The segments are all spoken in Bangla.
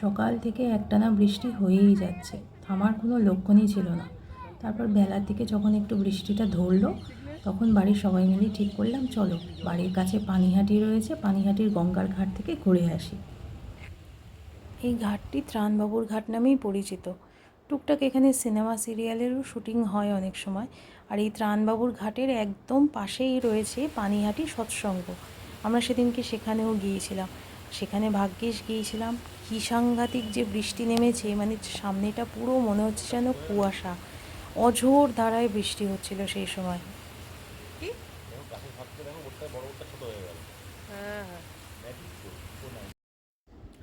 সকাল থেকে একটানা বৃষ্টি হয়েই যাচ্ছে, থামার কোনো লক্ষণই ছিল না। তারপর বেলার দিকে যখন একটু বৃষ্টিটা ধরলো, তখন বাড়ির সবাই মিলে ঠিক করলাম চলো বাড়ির কাছে পানিহাটি রয়েছে, পানিহাটির গঙ্গার ঘাট থেকে ঘুরে আসি। এই ঘাটটি ত্রাণবাবুর ঘাট নামেই পরিচিত। টুকটাক এখানে সিনেমা সিরিয়ালেরও শুটিং হয় অনেক সময়। আর এই ত্রাণবাবুর ঘাটের একদম পাশেই রয়েছে পানিহাটি সৎসঙ্গ। আমরা সেদিনকে সেখানেও গিয়েছিলাম। সেখানে ভাগ্যিস গিয়েছিলাম, কী সাংঘাতিক যে বৃষ্টি নেমেছে, মানে সামনেটা পুরো মনে হচ্ছে যেন কুয়াশা। অঝোর ধারায় বৃষ্টি হচ্ছিল সেই সময়।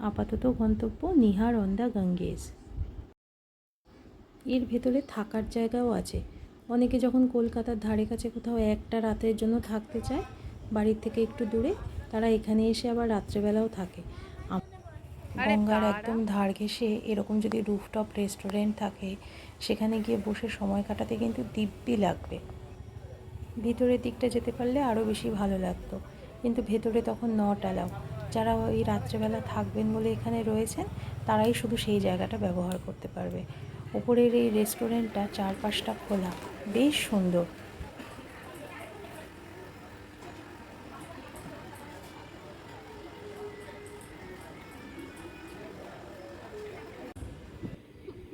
আপাতত গন্তব্য নিহার অন দ্য গঙ্গেস। এর ভেতরে থাকার জায়গাও আছে। অনেকে যখন কলকাতার ধারে কাছে কোথাও একটা রাতের জন্য থাকতে চায়, বাড়ির থেকে একটু দূরে, তারা এখানে এসে আবার রাত্রেবেলাও থাকে। গঙ্গার একদম ধার ঘেঁষে এরকম যদি রুফটপ রেস্টুরেন্ট থাকে, সেখানে গিয়ে বসে সময় কাটাতে কিন্তু দিব্যি লাগবে। ভিতরের দিকটা যেতে পারলে আরও বেশি ভালো লাগতো, কিন্তু ভেতরে তখন নট অ্যালাউ। যারা এই রাত্রেবেলা থাকবেন বলে এখানে রয়েছেন, তারাই শুধু সেই জায়গাটা ব্যবহার করতে পারবে। ওপরের এই রেস্টুরেন্টটা চারপাশটা খোলা, বেশ সুন্দর।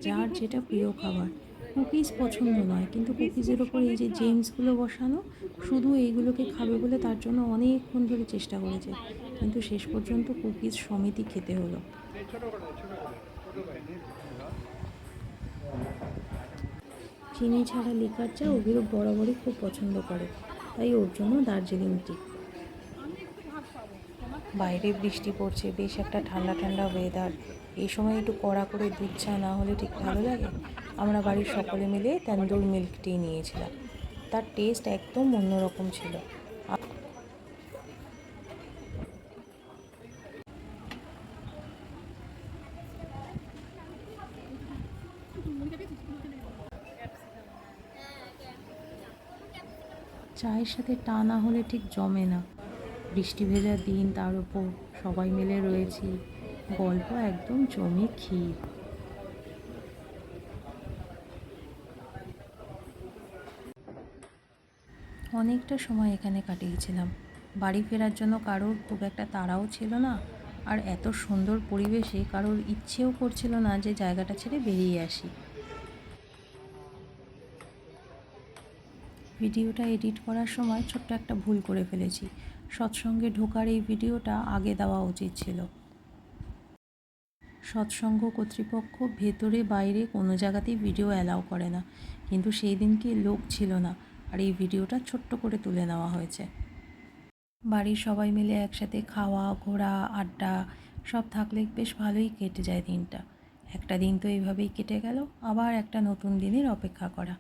যার যেটা প্রিয় খাবার, কুকিজ পছন্দ নয়, কিন্তু কুকিজের ওপর এই যে জেমসগুলো বসানো, শুধু এইগুলোকে খাবে বলে তার জন্য অনেকক্ষণ ধরে চেষ্টা করেছে, কিন্তু শেষ পর্যন্ত কুকিজ সমিতি খেতে হলো। চিনি ছাড়া লিকার চা অভিরূপ বরাবরই খুব পছন্দ করে, তাই ওর জন্য দার্জিলিং টি। বাইরে বৃষ্টি পড়ছে, বেশ একটা ঠান্ডা ঠান্ডা ওয়েদার। এই সময় একটু কড়া করে দুধ চা না হলে ঠিক ভালো লাগে। আমরা বাড়ির সকলে মিলে তন্দুর মিল্ক টি নিয়েছিলাম। তার টেস্ট একদম অন্যরকম ছিল। চায়ের সাথে টা না হলে ঠিক জমে না। বৃষ্টি ভেজা দিন, তার উপর সবাই মিলে রয়েছি, গল্প একদম জমে ক্ষীর। অনেকটা সময় এখানে কাটিয়েছিলাম। বাড়ি ফেরার জন্য কারোর খুব একটা তাড়াও ছিল না, আর এত সুন্দর পরিবেশে কারোর ইচ্ছেও করছিল না যে জায়গাটা ছেড়ে বেরিয়ে আসি। ভিডিওটা এডিট করার সময় ছোট্ট একটা ভুল করে ফেলেছি। সৎসঙ্গে ঢোকার এই ভিডিওটা আগে দেওয়া উচিত ছিল। সৎসঙ্গ কর্তৃপক্ষ ভেতরে বাইরে কোনো জায়গাতেই ভিডিও অ্যালাউ করে না, কিন্তু সেই দিনকে লোক ছিল না, আর এই ভিডিওটা ছোট্ট করে তুলে নেওয়া হয়েছে। বাড়ির সবাই মিলে একসাথে খাওয়া, ঘোরা, আড্ডা সব থাকলে বেশ ভালোই কেটে যায় দিনটা। একটা দিন তো এইভাবেই কেটে গেল, আবার একটা নতুন দিনের অপেক্ষা করা।